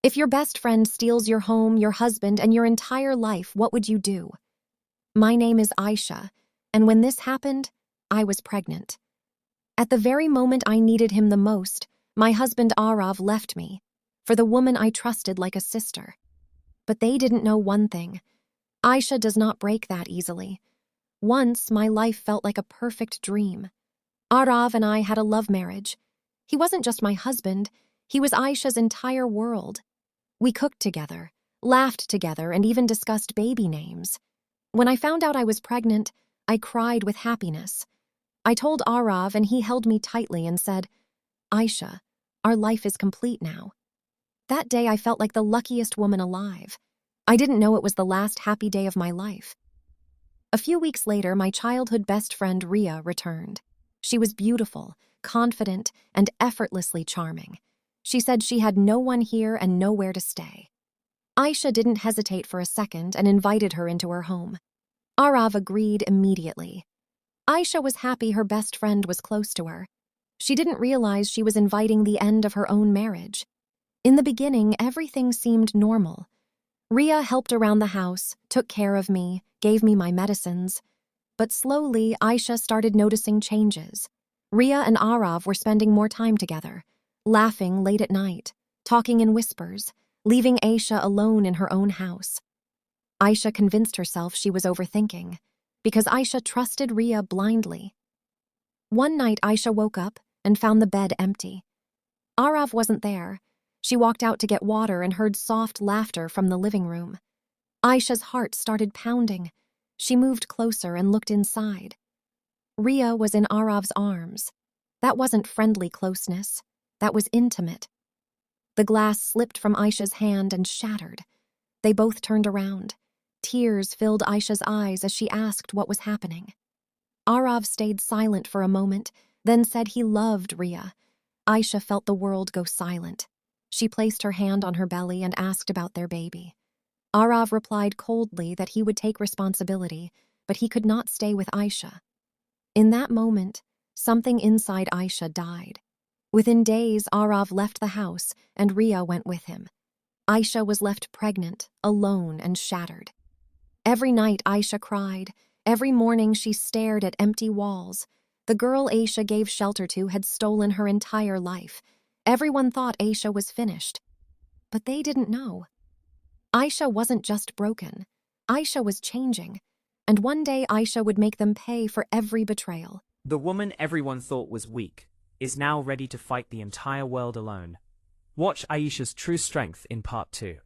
If your best friend steals your home, your husband, and your entire life, what would you do? My name is Ayesha, and when this happened, I was pregnant. At the very moment I needed him the most, my husband Arav left me for the woman I trusted like a sister. But they didn't know one thing. Ayesha does not break that easily. Once, my life felt like a perfect dream. Arav and I had a love marriage. He wasn't just my husband, he was Ayesha's entire world. We cooked together, laughed together, and even discussed baby names. When I found out I was pregnant, I cried with happiness. I told Arav, and he held me tightly and said, "Ayesha, our life is complete now." That day I felt like the luckiest woman alive. I didn't know it was the last happy day of my life. A few weeks later, my childhood best friend Ria returned. She was beautiful, confident, and effortlessly charming. She said she had no one here and nowhere to stay. Ayesha didn't hesitate for a second and invited her into her home. Arav agreed immediately. Ayesha was happy her best friend was close to her. She didn't realize she was inviting the end of her own marriage. In the beginning, everything seemed normal. Ria helped around the house, took care of me, gave me my medicines. But slowly, Ayesha started noticing changes. Ria and Arav were spending more time together, laughing late at night, talking in whispers, leaving Ayesha alone in her own house. Ayesha convinced herself she was overthinking, because Ayesha trusted Ria blindly. One night, Ayesha woke up and found the bed empty. Arav wasn't there. She walked out to get water and heard soft laughter from the living room. Ayesha's heart started pounding. She moved closer and looked inside. Ria was in Arav's arms. That wasn't friendly closeness. That was intimate. The glass slipped from Ayesha's hand and shattered. They both turned around. Tears filled Ayesha's eyes as she asked what was happening. Arav stayed silent for a moment, then said he loved Ria. Ayesha felt the world go silent. She placed her hand on her belly and asked about their baby. Arav replied coldly that he would take responsibility, but he could not stay with Ayesha. In that moment, something inside Ayesha died. Within days, Arav left the house, and Ria went with him. Ayesha was left pregnant, alone, and shattered. Every night, Ayesha cried. Every morning, she stared at empty walls. The girl Ayesha gave shelter to had stolen her entire life. Everyone thought Ayesha was finished. But they didn't know. Ayesha wasn't just broken. Ayesha was changing. And one day, Ayesha would make them pay for every betrayal. The woman everyone thought was weak is now ready to fight the entire world alone. Watch Ayesha's true strength in Part 2.